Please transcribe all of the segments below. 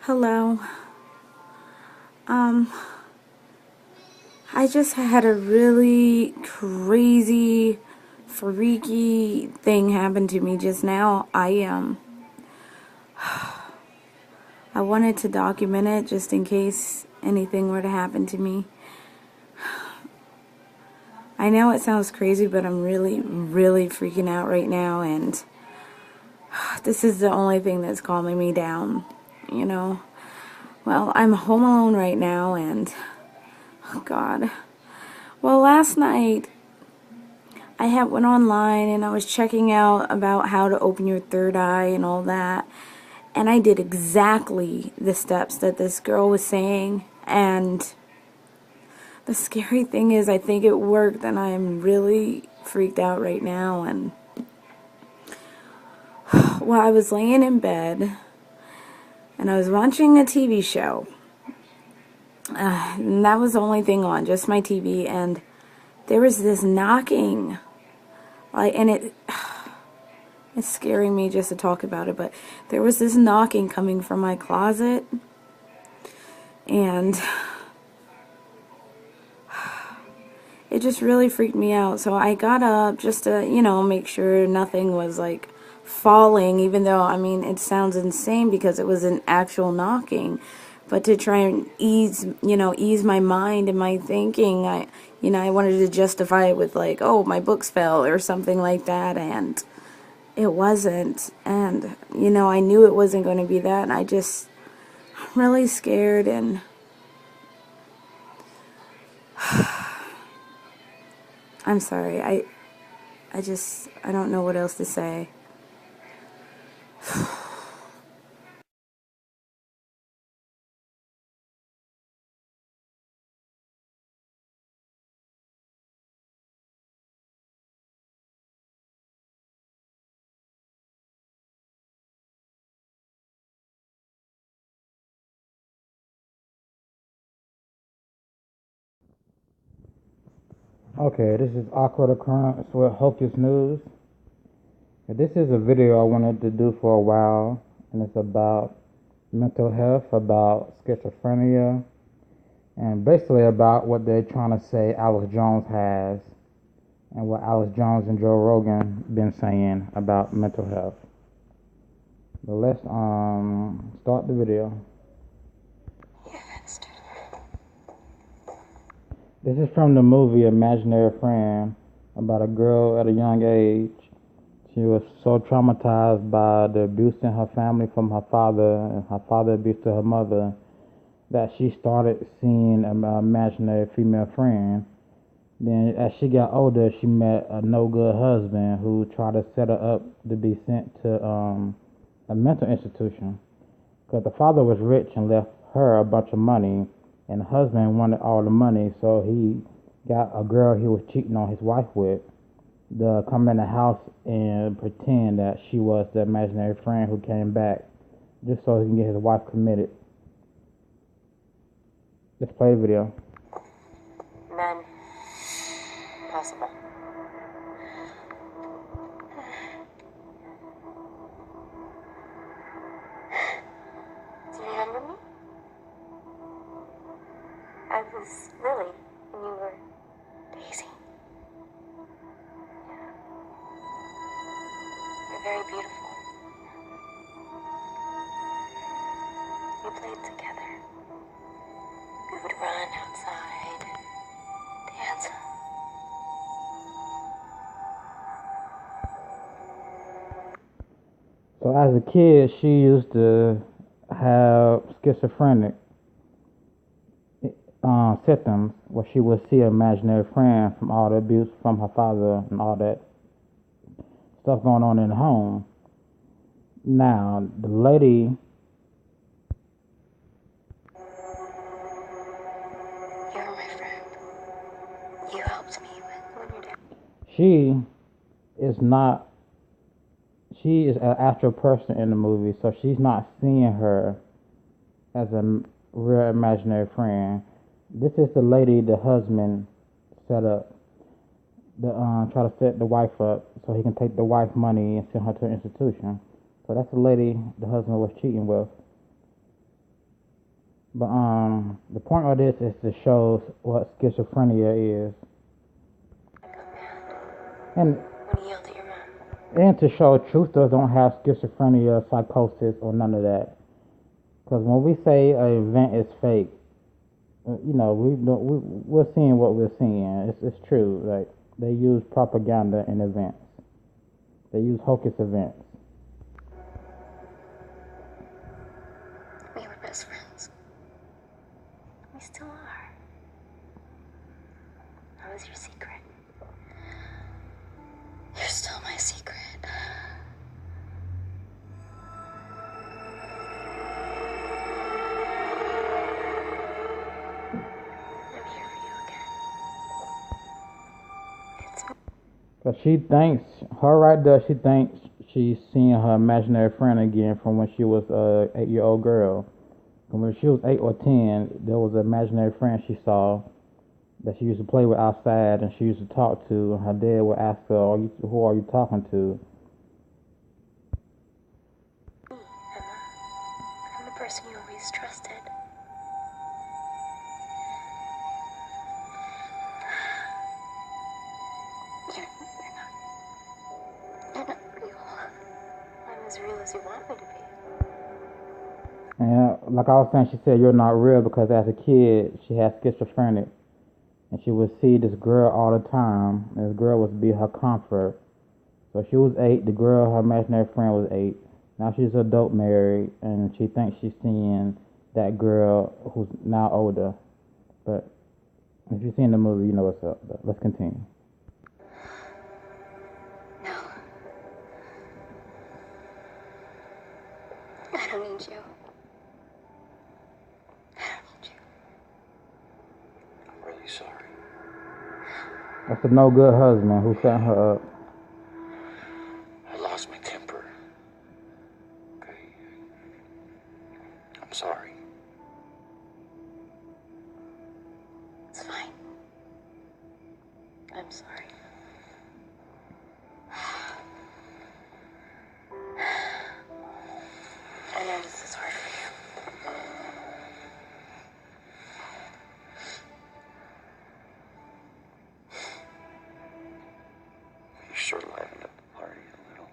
Hello. Um, I just had a really crazy, freaky thing happen to me just now. I wanted to document it just in case anything were to happen to me. I know it sounds crazy, but I'm really, really freaking out right now, and this is the only thing that's calming me down, you know? Well, I'm home alone right now, and oh God. Well, last night I went online and I was checking out about how to open your third eye and all that. And I did exactly the steps that this girl was saying. And the scary thing is I think it worked, and I am really freaked out right now. And well, I was laying in bed and I was watching a TV show. And that was the only thing on, just my TV. And there was this knocking. And it's scaring me just to talk about it, but there was this knocking coming from my closet, and it just really freaked me out. So I got up just to, make sure nothing was like falling, even though, I mean, it sounds insane because it was an actual knocking. But to try and ease my mind and my thinking, I wanted to justify it with like, oh, my books fell or something like that, and it wasn't. And, I knew it wasn't going to be that, and I'm really scared, and I'm sorry. I don't know what else to say. Okay, this is Awkward Occurrence with Hocus News. This is a video I wanted to do for a while, and it's about mental health, about schizophrenia, and basically about what they're trying to say Alex Jones has, and what Alex Jones and Joe Rogan been saying about mental health. But let's start the video. This is from the movie Imaginary Friend, about a girl at a young age. She was so traumatized by the abuse in her family from her father and her father abuse to her mother that she started seeing an imaginary female friend. Then as she got older, she met a no good husband who tried to set her up to be sent to a mental institution. Because the father was rich and left her a bunch of money, and the husband wanted all the money, so he got a girl he was cheating on his wife with to come in the house and pretend that she was the imaginary friend who came back, just so he can get his wife committed. Let's play the video. None. Possible. Do you remember me? I was Lily, and you were Daisy. Yeah. You're very beautiful. We played together. We would run outside, dance. So as a kid, she used to have schizophrenic symptoms, where she would see an imaginary friend from all the abuse from her father and all that stuff going on in the home. Now, the lady, You were my friend. You helped me when you're down. she is not, she is an actual person in the movie, so she's not seeing her as a real imaginary friend. This is the lady the husband set up, to try to set the wife up so he can take the wife money and send her to an institution. So that's the lady the husband was cheating with. But the point of this is to show what schizophrenia is, I got mad and when he yelled at your mom. and to show truthers don't have schizophrenia, psychosis, or none of that. Because when we say an event is fake, we're seeing what we're seeing. It's true. Like they use propaganda in events. They use hocus events. We were best friends. We still are. I was your secret. You're still my secret. I'm here for you again. It's me. Cause she thinks her right there. She thinks she's seeing her imaginary friend again from when she was a 8-year-old girl. And when she was 8 or 10, there was an imaginary friend she saw that she used to play with outside, and she used to talk to. And her dad would ask her, "Who are you talking to?" Me, Emma. I'm the person you always trusted. You're not real. I'm as real as you want me to be. And like I was saying, she said you're not real because as a kid she had schizophrenic, and she would see this girl all the time. And this girl would be her comfort. So she was 8. The girl, her imaginary friend, was 8. Now she's adult married, and she thinks she's seeing that girl who's now older. But if you've seen the movie, you know what's up. But let's continue. No. I don't need you. I don't need you. I'm really sorry. That's a no good husband who set her up. I lost my temper. Okay. I'm sorry. It's fine. I'm sorry. I know this is hard for you. You sure livened up the party a little.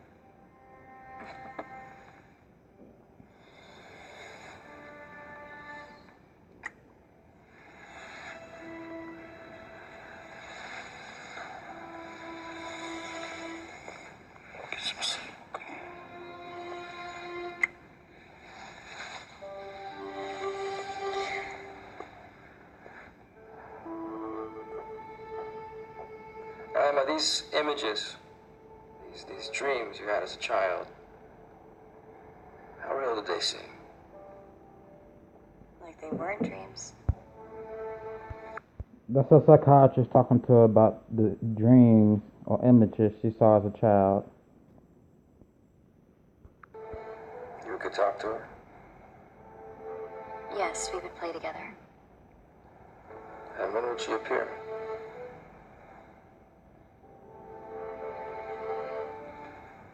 Get some sleep, okay? Emma, these images, these dreams you had as a child, how real did they seem? Like they weren't dreams. That's a psychiatrist talking to her about the dreams or images she saw as a child. You could talk to her? Yes, we would play together. And when would she appear?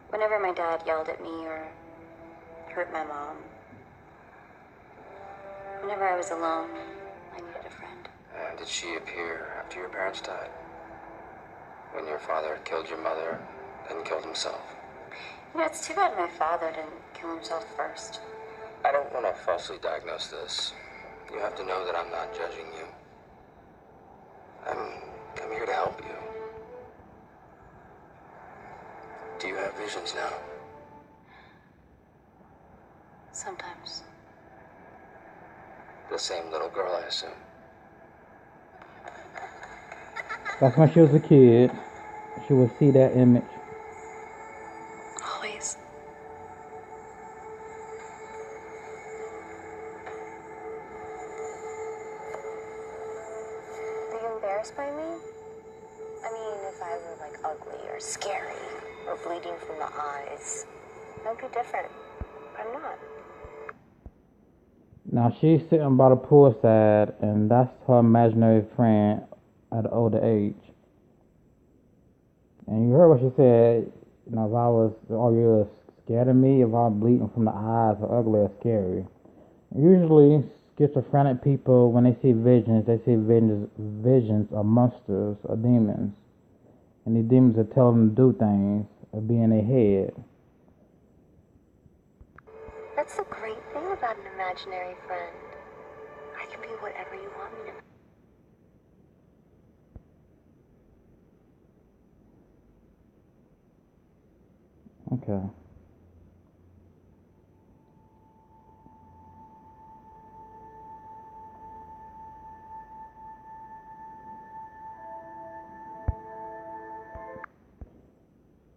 Whenever my dad yelled at me or hurt my mom. Whenever I was alone, I needed a friend. And did she appear after your parents died? When your father had killed your mother, then killed himself? You know, it's too bad my father didn't kill himself first. I don't want to falsely diagnose this. You have to know that I'm not judging you. I'm here to help you. Do you have visions now? Sometimes. The same little girl, I assume. That's when she was a kid. She would see that image. Always. Are you embarrassed by me? I mean, if I were like ugly or scary or bleeding from the eyes, that would be different. But I'm not. Now she's sitting by the poolside, and that's her imaginary friend at an older age. And you heard what she said. If I was, are you scared of me? If I'm bleeding from the eyes or ugly or scary? Usually, schizophrenic people, when they see visions of monsters or demons. And these demons are telling them to do things or be in their head. That's the great thing about an imaginary friend. I can be whatever you want me to be. Okay.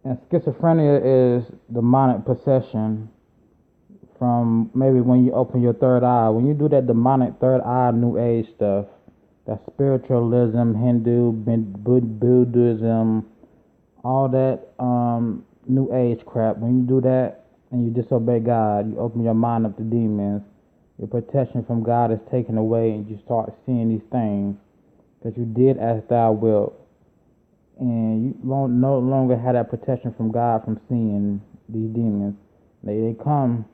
And schizophrenia is demonic possession from maybe when you open your third eye. When you do that demonic third eye New Age stuff, that spiritualism, Hindu, Buddhism, all that New Age crap, when you do that and you disobey God, you open your mind up to demons, your protection from God is taken away and you start seeing these things that you did as thou wilt. And you no longer have that protection from God from seeing these demons. They come,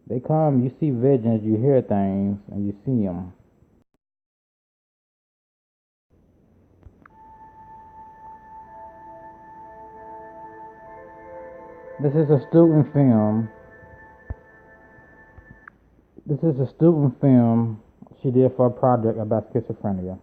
you see visions, you hear things, and you see them. This is a student film. This is a student film she did for a project about schizophrenia.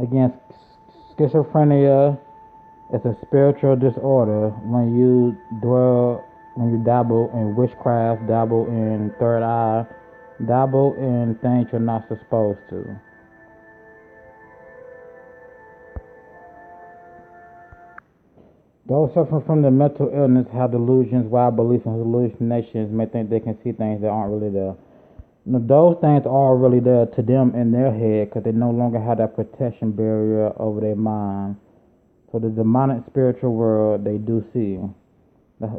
Again, schizophrenia is a spiritual disorder when you dabble in witchcraft, dabble in third eye, dabble in things you're not supposed to. Those suffering from the mental illness have delusions, wild beliefs, and hallucinations, may think they can see things that aren't really there. Now, those things are really there to them in their head because they no longer have that protection barrier over their mind. So the demonic spiritual world they do see.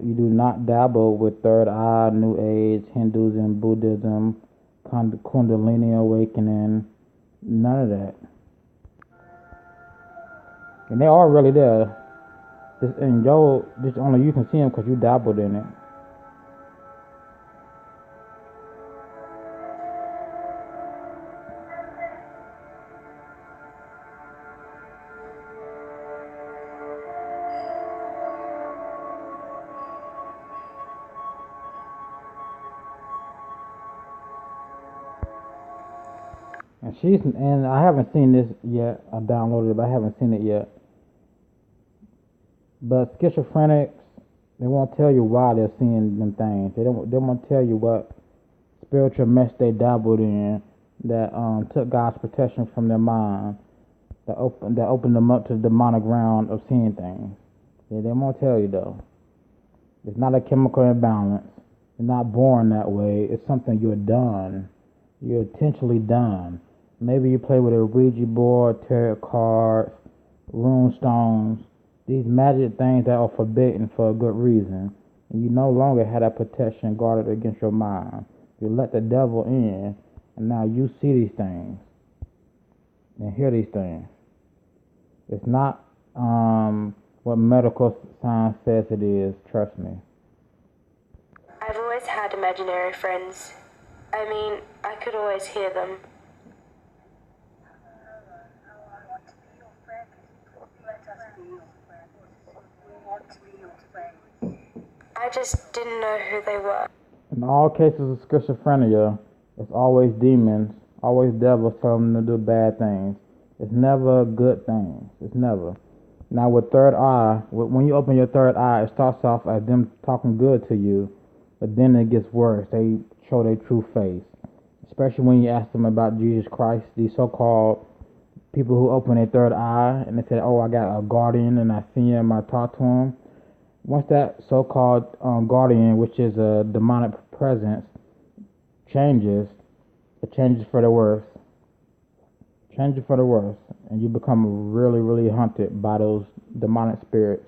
You do not dabble with third eye, New Age, Hinduism, Buddhism, Kundalini awakening, none of that. And they are really there. And just only you can see them because you dabbled in it. And I haven't seen this yet. I downloaded it, but I haven't seen it yet. But schizophrenics, they won't tell you why they're seeing them things. They won't tell you what spiritual mess they dabbled in that took God's protection from their mind, that opened them up to the demonic ground of seeing things. They won't tell you though. It's not a chemical imbalance. You're not born that way. It's something you're done. You're intentionally done. Maybe you play with a Ouija board, tarot cards, rune stones, these magic things that are forbidden for a good reason. And you no longer have that protection guarded against your mind. You let the devil in, and now you see these things and hear these things. It's not what medical science says it is, trust me. I've always had imaginary friends. I mean, I could always hear them. I just didn't know who they were. In all cases of schizophrenia, it's always demons, always devils telling them to do bad things. It's never good things. It's never. Now with third eye, when you open your third eye, it starts off as them talking good to you, but then it gets worse. They show their true face. Especially when you ask them about Jesus Christ, these so-called people who open their third eye and they say, oh, I got a guardian and I see him, I talk to him. Once that so-called guardian, which is a demonic presence, changes, it changes for the worse. Changes for the worse. And you become really, really hunted by those demonic spirits.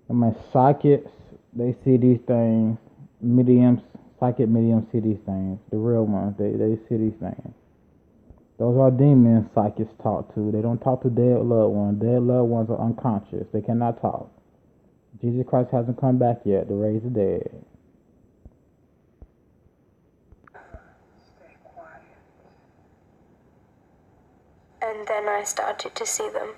I mean, psychics, they see these things. Psychic mediums see these things. The real ones, they see these things. Those are demons psychics talk to. They don't talk to dead loved ones. Dead loved ones are unconscious. They cannot talk. Jesus Christ hasn't come back yet to raise the dead. Stay quiet. And then I started to see them.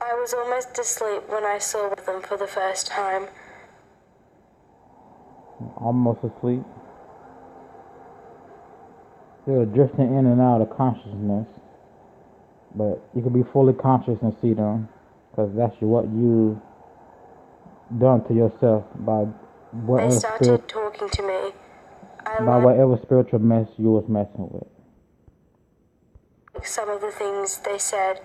I was almost asleep when I saw them for the first time. Almost asleep. They're drifting in and out of consciousness. But you can be fully conscious and see them. Because that's what you done to yourself by They started talking to me. whatever spiritual mess you was messing with. Some of the things they said.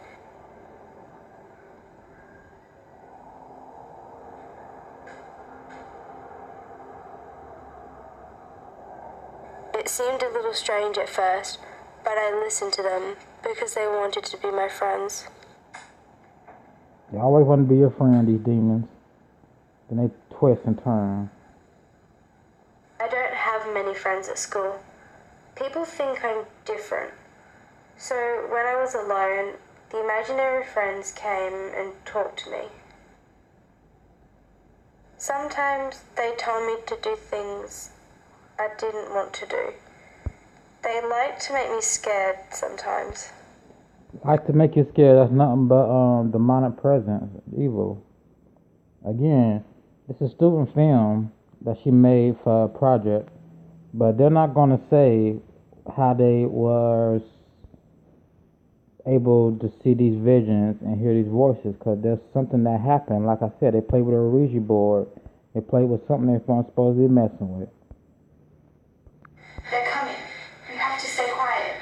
It seemed a little strange at first, but I listened to them because they wanted to be my friends. They always want to be your friend, these demons. Then they twist and turn. I don't have many friends at school. People think I'm different. So when I was alone, the imaginary friends came and talked to me. Sometimes they told me to do things I didn't want to do. They like to make me scared sometimes. Like to make you scared, that's nothing but demonic presence, evil. Again, it's a student film that she made for a project, but they're not going to say how they was able to see these visions and hear these voices, because there's something that happened. Like I said, they played with a Ouija board. They played with something they weren't supposed to be messing with. They're coming. You have to stay quiet.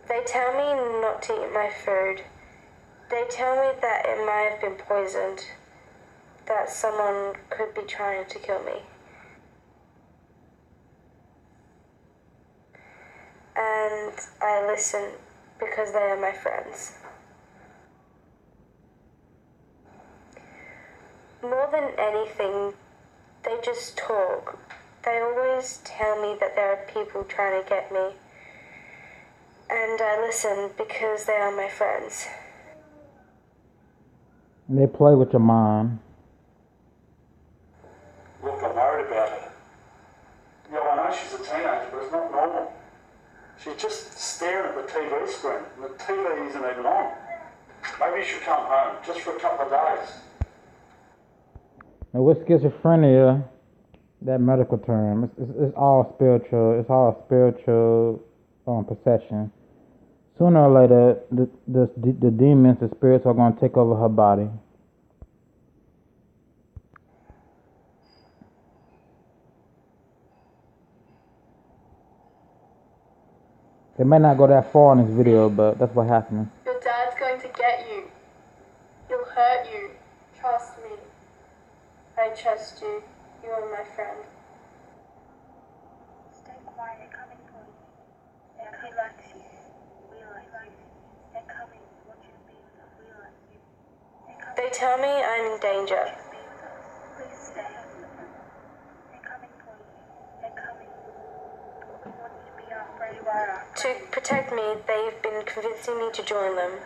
They tell me not to eat my food. They tell me that it might have been poisoned, that someone could be trying to kill me. And I listen because they are my friends. More than anything, they just talk. They always tell me that there are people trying to get me. And I listen because they are my friends. And they play with your mind. Look, I'm worried about her. Yeah, I know she's a teenager, but it's not normal. She's just staring at the TV screen, and the TV isn't even on. Maybe you should come home, just for a couple of days. Now with schizophrenia, that medical term, it's all spiritual. It's all spiritual possession. Sooner or later, the demons, the spirits are going to take over her body. They may not go that far in this video, but that's what happened. Your dad's going to get you. He'll hurt you. Trust me. I trust you. You are my friend. Stay quiet, they're coming for you. He likes you. We like you. They're coming. We want you to be with us. We like you. They tell me I'm in danger. Be with us. Please stay. They're coming for you. They're coming. We want you to be our friend. You are our friend. To protect me, they've been convincing me to join them. We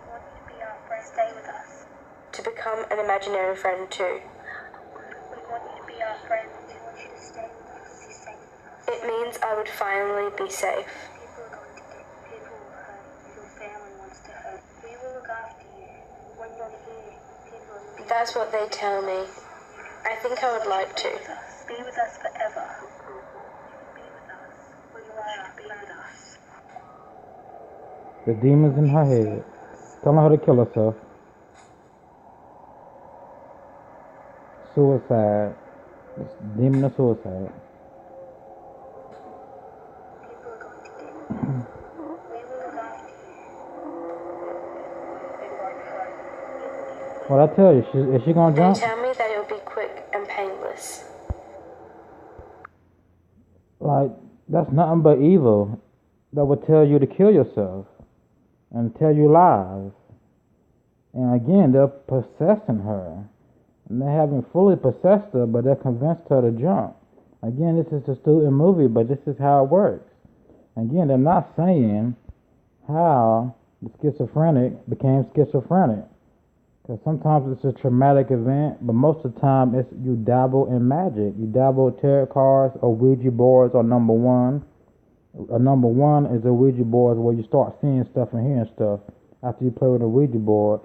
want you to be our friend. Stay with us. To become an imaginary friend too. We want you to be our friend. We want you to stay with us. You stay with us. It means I would finally be safe. People are going to get you. People will hurt you. Your family wants to hurt you. We will look after you. When you're here, people are... That's what they tell me. I think I would like to. Be with us forever. Be with us. We want you to be with us. The demons in her head. Telling her to kill herself. Suicide. It's demon of suicide. People are going to get you. We will look after you. They won't hurt you. What I tell you, is she gonna They jump? tell me that it'll be quick and painless. Like, that's nothing but evil that would tell you to kill yourself and tell you lies. And again, they're possessing her. And they haven't fully possessed her, but they're convinced her to jump. Again, this is a student movie, but this is how it works. Again, they're not saying how the schizophrenic became schizophrenic. Because sometimes it's a traumatic event, but most of the time it's you dabble in magic. You dabble with tarot cards or Ouija boards or number one. A number one is a Ouija board where you start seeing stuff and hearing stuff after you play with a Ouija board.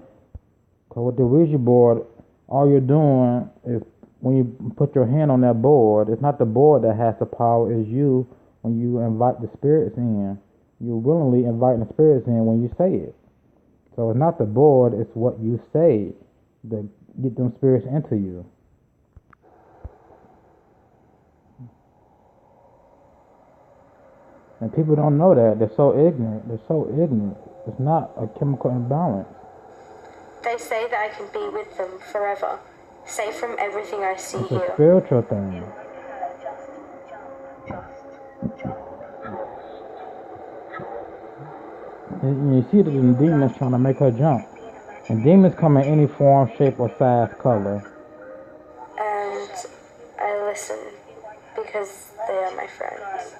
Because with the Ouija board, all you're doing is when you put your hand on that board, it's not the board that has the power, it's you when you invite the spirits in. You're willingly inviting the spirits in when you say it. So it's not the board, it's what you say that get them spirits into you. And people don't know that. They're so ignorant. They're so ignorant. It's not a chemical imbalance. They say that I can be with them forever, safe from everything I see It's here. a spiritual thing. And you see that the demons trying to make her jump. And demons come in any form, shape, or size, color. And I listen because they are my friends.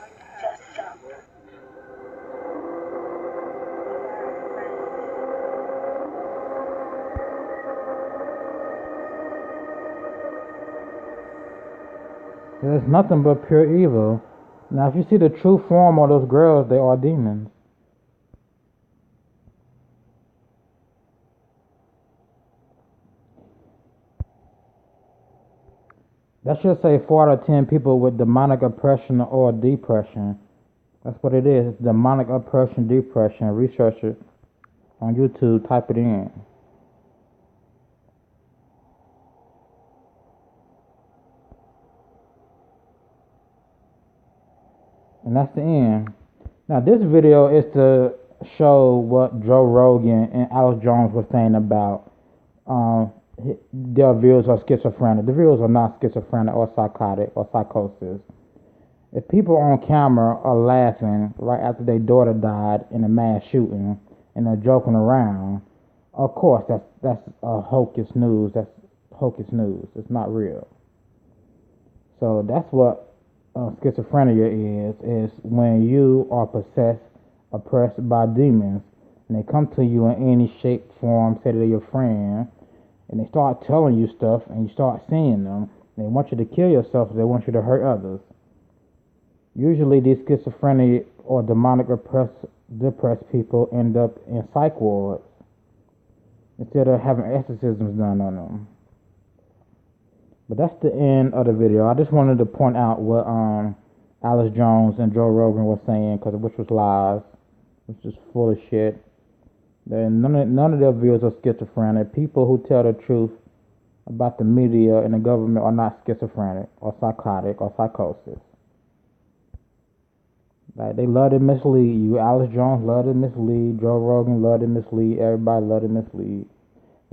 There's nothing but pure evil. Now, if you see the true form of those girls, they are demons. That should say 4 out of 10 people with demonic oppression or depression. That's what it is. It's demonic oppression, depression. Research it on YouTube. Type it in. And that's the end. Now, this video is to show what Joe Rogan and Alex Jones were saying about their views are schizophrenic. The views are not schizophrenic or psychotic or psychosis. If people on camera are laughing right after their daughter died in a mass shooting and they're joking around, of course that's hocus news. That's hocus news. It's not real. So that's what schizophrenia is when you are possessed, oppressed by demons, and they come to you in any shape, form, say they're your friend, and they start telling you stuff, and you start seeing them. They want you to kill yourself, they want you to hurt others. Usually these schizophrenic or demonic depressed people end up in psych wards instead of having exorcisms done on them. But that's the end of the video. I just wanted to point out what Alex Jones and Joe Rogan were saying, which was lies, which is full of shit. None of their views are schizophrenic. People who tell the truth about the media and the government are not schizophrenic or psychotic or psychosis. Like, they love to mislead you. Alex Jones loved to mislead. Joe Rogan loved to mislead. Everybody loved to mislead.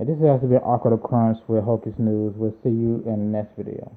And this has to be an awkward occurrence with Hocus News. We'll see you in the next video.